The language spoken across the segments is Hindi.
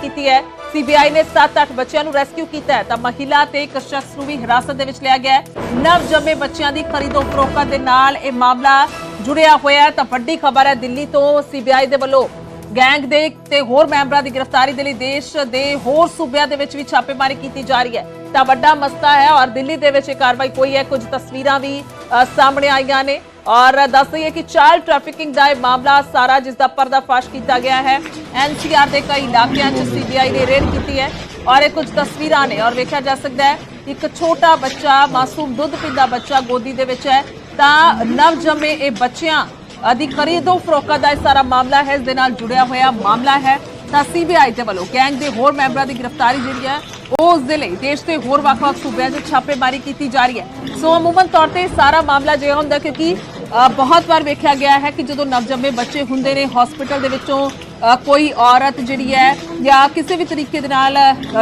ਕੀਤੀ ਹੈ। ਸੀਬੀਆਈ ਨੇ 7-8 ਬੱਚਿਆਂ ਨੂੰ ਰੈਸਕਿਊ ਕੀਤਾ ਹੈ ਤਾਂ ਮਹਿਲਾ ਤੇ ਇੱਕ ਸ਼ਖਸ ਨੂੰ ਵੀ ਹਿਰਾਸਤ ਦੇ ਵਿੱਚ ਲਿਆ ਗਿਆ ਹੈ। ਨਵ ਜੰਮੇ ਬੱਚਿਆਂ ਦੀ ਖਰੀਦੋ ਫਰੋਖਤ ਦੇ ਨਾਲ ਇਹ ਮਾਮਲਾ ਜੁੜਿਆ ਹੋਇਆ ਹੈ ਤਾਂ ਵੱਡੀ ਖਬਰ ਹੈ ਦਿੱਲੀ ਤੋਂ ਸੀਬੀਆਈ ਦੇ ਵੱਲੋਂ ਗੈਂਗ ਦੇ ਤੇ ਹੋਰ ਮੈਂਬਰਾਂ ਦੀ ਗ੍ਰਿਫਤਾਰੀ ਦੇ ਲਈ ਦੇਸ਼ ਦੇ ਹੋਰ ਸੂਬਿਆਂ ਦੇ ਵਿੱਚ ਵੀ ਛਾਪੇਮਾਰੀ ਕੀਤੀ ਜਾ ਰਹੀ ਹੈ ਤਾਂ ਵੱਡਾ ਮਸਲਾ ਹੈ ਔਰ ਦਿੱਲੀ ਦੇ ਵਿੱਚ ਇਹ ਕਾਰਵਾਈ ਹੋਈ ਹੈ। ਕੁਝ ਤਸਵੀਰਾਂ ਵੀ ਸਾਹਮਣੇ ਆਈਆਂ ਨੇ और दस दईए कि चाइल्ड ट्रैफिकिंग का यह मामला सारा जिसका पर्दाफाश किया गया है। एनसीआर के कई इलाकों में सीबीआई ने रेड की है और ये कुछ तस्वीरां ने और देखा जा सकता है एक छोटा बच्चा मासूम दुध पींदा बच्चा गोदी दे विच है तां नव जमे ये बच्चियां दी खरीदो फरोख्त का सारा मामला है। इस दे नाल जुड़िया होया मामला है तां सीबीआई दे वल्लों गैंग के होर मैंबरां दी गिरफ्तारी जिहड़ी है उस दे लई देश के होर वख-वख सूबਿਆਂ 'ਚ छापेमारी की जा रही है। सो अमूमन तौर पर सारा मामला जिहा हुंदा क्योंकि बहुत बार वेख्या गया है कि जो नवजमे बच्चे होंदे ने हॉस्पिटल दे विचों कोई औरत जिहड़ी है या किसी भी तरीके दे नाल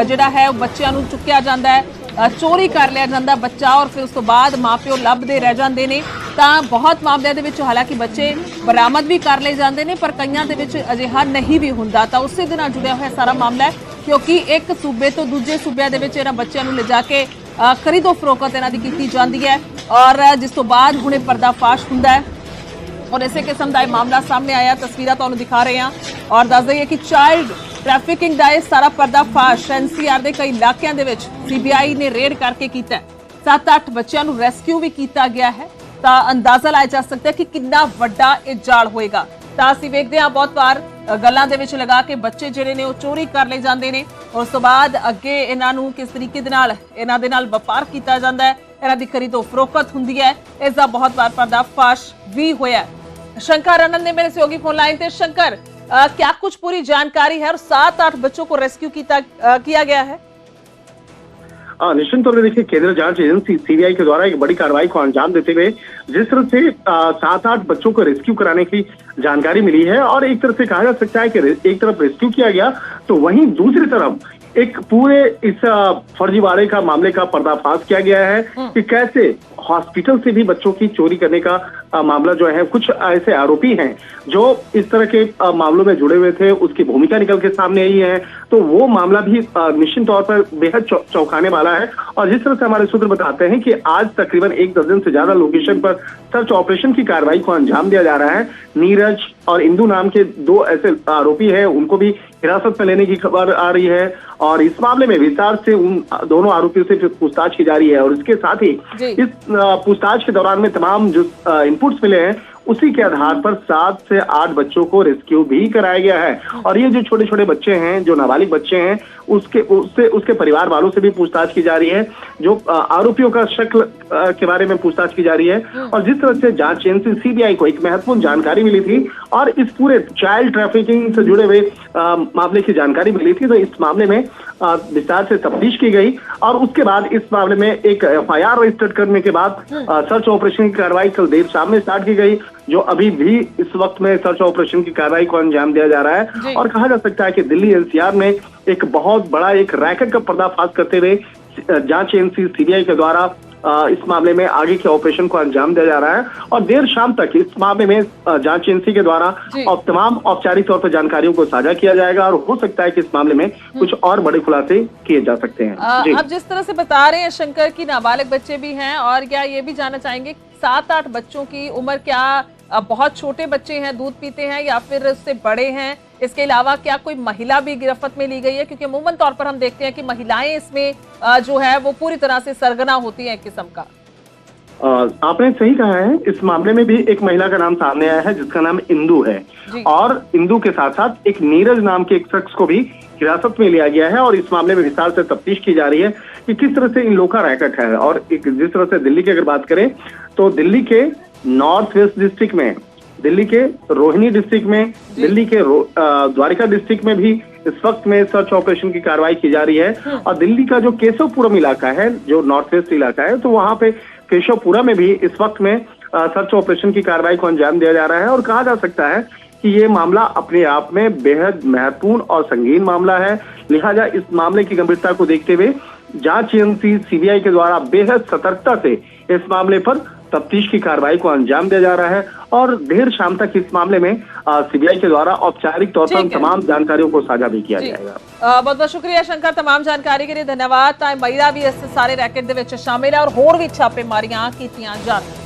जिहड़ा है बच्चों नूं चुक्या जांदा है चोरी कर लिया जाता बच्चा और फिर उस तो बाद माँ प्यो लभदे रह जाते हैं तो बहुत मामलों के हालांकि बच्चे बरामद भी कर ले जाते हैं पर कई अजिहा नहीं भी होंदा तो उस दे नाल जुड़िया हुआ सारा मामला है क्योंकि एक सूबे तो दूजे सूबे के बच्चों को ले जाके खरीदो फरोख्त इन्हां दी कीती जांदी है और जिस तो बाद हुणे पर्दाफाश हुंदा है और इसे किस्म का मामला सामने आया। तस्वीरां तुहानूं दिखा रहे हैं और दस दईए कि चाइल्ड ट्रैफिकिंग का सारा पर्दाफाश एनसीआर के कई इलाकों के सीबीआई ने रेड करके किया है। 7-8 बच्चों को रेस्क्यू भी किया गया है तो अंदाजा लाया जा सकता है कि कितना वड्डा ये जाल होएगा। तो असीं वेखदे हां बहुत बार गल्लां दे विच लगा के बच्चे जिहड़े ने वो चोरी कर ले जांदे ने और उस तो बाद अगे इन्हां नूं किस तरीके दे नाल इन्हां दे नाल व्यापार कीता जांदा है इन्हां दी खरीदो फरोख्त हुंदी है। इसका बहुत बार पर्दाफाश भी होया है। शंकर आनंद ने मेरे सहयोगी फोन लाइन थे। शंकर क्या कुछ पूरी जानकारी है और 7-8 बच्चों को रेस्क्यू किया गया है? निश्चित तौर पर देखिए केंद्रीय जांच एजेंसी सीबीआई के द्वारा एक बड़ी कार्रवाई को अंजाम देते हुए जिस तरह से 7-8 बच्चों को रेस्क्यू कराने की जानकारी मिली है और एक तरफ से कहा जा सकता है कि एक तरफ रेस्क्यू किया गया तो वहीं दूसरी तरफ एक पूरे इस फर्जीवाड़े का मामले का पर्दाफाश किया गया है कि कैसे हॉस्पिटल से भी बच्चों की चोरी करने का मामला जो है कुछ ऐसे आरोपी हैं जो इस तरह के मामलों में जुड़े हुए थे उसकी भूमिका निकल के सामने आई है तो वो मामला भी निश्चित तौर पर बेहद चौंकाने वाला है। और जिस तरह से हमारे सूत्र बताते हैं कि आज तकरीबन 1 दर्जन से ज्यादा लोकेशन पर सर्च ऑपरेशन की कार्रवाई को अंजाम दिया जा रहा है। नीरज और इंदू नाम के 2 ऐसे आरोपी हैं उनको भी हिरासत में लेने की खबर आ रही है और इस मामले में विस्तार से उन दोनों आरोपियों से पूछताछ की जा रही है और इसके साथ ही इस पूछताछ के दौरान में तमाम जो इनपुट्स मिले हैं उसी के आधार पर 7 से 8 बच्चों को रेस्क्यू भी कराया गया है। और ये जो छोटे छोटे बच्चे हैं जो नाबालिग बच्चे हैं उसके परिवार वालों से भी पूछताछ की जा रही है जो आरोपियों का शक्ल के बारे में पूछताछ की जा रही है। और जिस तरह से जांच एजेंसी सीबीआई को एक महत्वपूर्ण जानकारी मिली थी और इस पूरे चाइल्ड ट्रैफिकिंग से जुड़े हुए मामले की जानकारी मिली थी तो इस मामले में विस्तार से तफ्तीश की गई और उसके बाद इस मामले में एक एफआईआर रजिस्टर करने के बाद सर्च ऑपरेशन की कार्रवाई कल देर शाम में स्टार्ट की गई जो अभी भी इस वक्त में सर्च ऑपरेशन की कार्रवाई को अंजाम दिया जा रहा है। और कहा जा सकता है कि दिल्ली एनसीआर में एक बहुत बड़ा एक रैकेट का पर्दाफाश करते हुए जांच एजेंसी सीबीआई के द्वारा इस मामले में आगे के ऑपरेशन को अंजाम दिया जा रहा है और देर शाम तक इस मामले में जांच एजेंसी के द्वारा तमाम औपचारिक तौर पर जानकारियों को साझा किया जाएगा और हो सकता है कि इस मामले में कुछ और बड़े खुलासे किए जा सकते हैं। आप जिस तरह से बता रहे हैं शंकर की नाबालिग बच्चे भी हैं और क्या ये भी जानना चाहेंगे 7-8 बच्चों की उम्र क्या बहुत छोटे बच्चे हैं दूध पीते हैं या फिर उससे बड़े हैं? इसके अलावा क्या कोई महिला भी गिरफ्त में ली गई है क्योंकि अमूमन तौर पर हम देखते हैं कि महिलाएं इसमें जो है वो पूरी तरह से सरगना होती हैं एक किस्म का। आपने सही कहा है। इस मामले में भी एक महिला का नाम सामने आया है जिसका नाम इंदू है और इंदू के साथ साथ एक नीरज नाम के एक शख्स को भी हिरासत में लिया गया है और इस मामले में विस्तार से तफ्तीश की जा रही है कि किस तरह से इन लोगों का रैकेट है। और जिस तरह से दिल्ली की अगर बात करें तो दिल्ली के नॉर्थ वेस्ट डिस्ट्रिक्ट में, दिल्ली के रोहिणी डिस्ट्रिक्ट में, दिल्ली के द्वारिका डिस्ट्रिक्ट में भी इस वक्त में सर्च ऑपरेशन की कार्रवाई की जा रही है। और दिल्ली का जो केशवपुरम इलाका है जो नॉर्थ वेस्ट इलाका है तो वहां पे केशवपुरा में भी इस वक्त में सर्च ऑपरेशन की कार्रवाई को अंजाम दिया जा रहा है। और कहा जा सकता है कि ये मामला अपने आप में बेहद महत्वपूर्ण और संगीन मामला है। लिहाजा इस मामले की गंभीरता को देखते हुए जांच एजेंसी सीबीआई के द्वारा बेहद सतर्कता से इस मामले पर तफ्तीश की कार्रवाई को अंजाम दिया जा रहा है और देर शाम तक इस मामले में सीबीआई के द्वारा औपचारिक तौर पर तमाम जानकारियों को साझा भी किया जाएगा। बहुत बहुत शुक्रिया शंकर, तमाम जानकारी के लिए धन्यवाद। महिला भी इस सारे रैकेट ਦੇ ਵਿੱਚ शामिल है और होर भी छापेमारियां कीतियां जा रही।